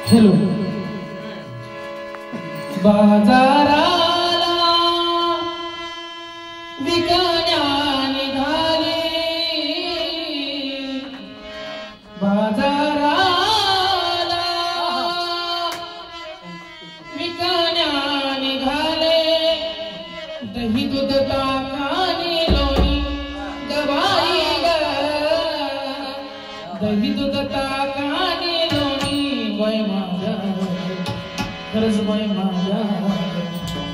hello बाजाराला विकण्या निघाले बाजाराला विकण्या निघाले दही दूध ताकाने लोणी गबाई ग दही दूध ताकाने लोणी बाई माझ्या खरंच बाई माझ्या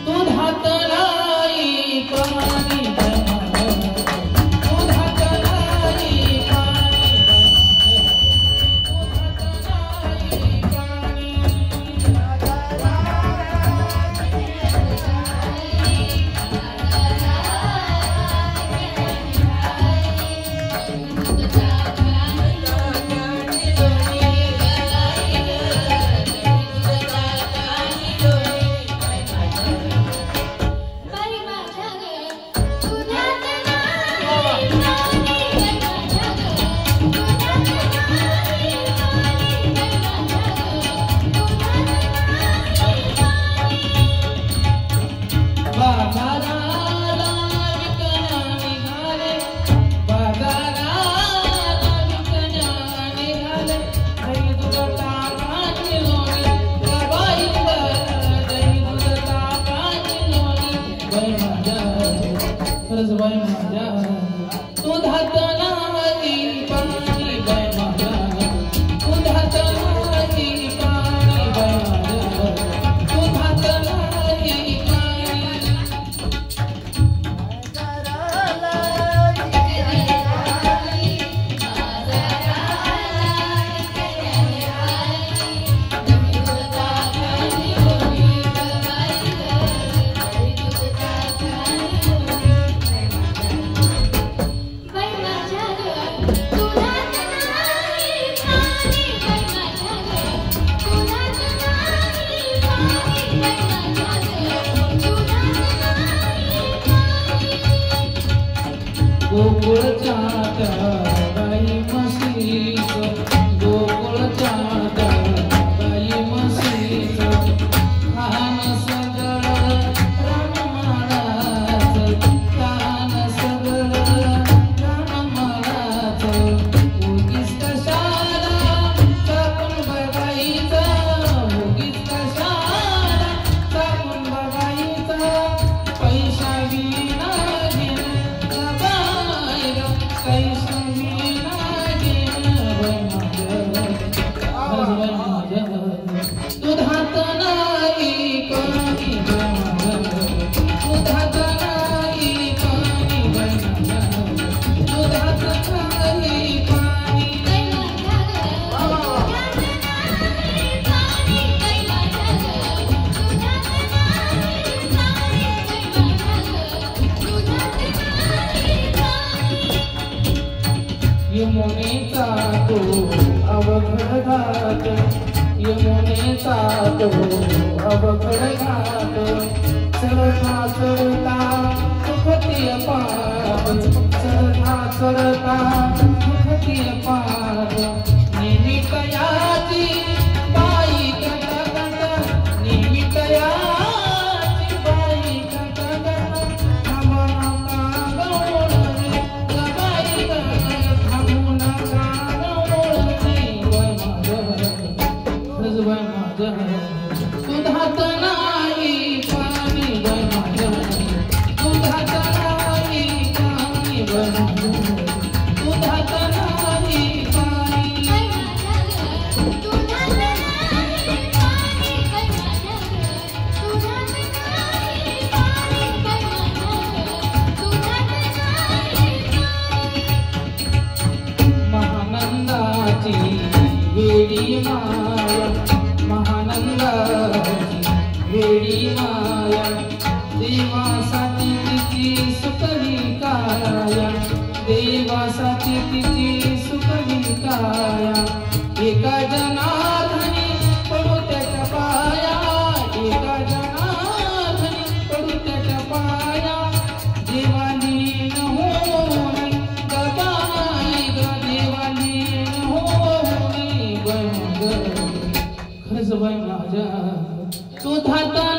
दुधात नाही पाणी बाई माझ्या दुधात नाही पाणी बाई खरंच बाई माझ्या दुधात नाही पाणी बाई माझ्या दुधात नाही पाणी बाई माझ्या दुधात नाही पाणी गोकुळचात गाई म्हशीच गोकुळचात गाई म्हशीच खान सगळं राममाळाचं खान सगळं राममाळाचं उगीच कशाला चापून बघायचं उगीच कशाला चापून बघायचं पैसा विना दुधात नाही पाणी दुधात नाही पाणी दुधात नाही पाणी यमुनेचा तो अवघड घाट यमुनेचा तो अवघड घाट चढता चढता सुखती पार चढता चढता सुखती पार निमित्तयाची बाई कटकट निमित्तयाची बाई कटकट थांबा गवळणी गबाई थांबून दुधात नाही पाणी बाई माझ्या दुधात नाही पाणी बाई दुधात नाही पाणी महानंदाची वेडी माया महानंदाची वेडी माया देवासाठी तिची सुखवी काया देवासाठी तिची सुखवी काया एका जनार्दनी पडू त्याच्या पाया एका जनार्दनी पडू त्याच्या पाया देवानी न होणी गबाई ग देवानी न होणी माझ्या तू धाता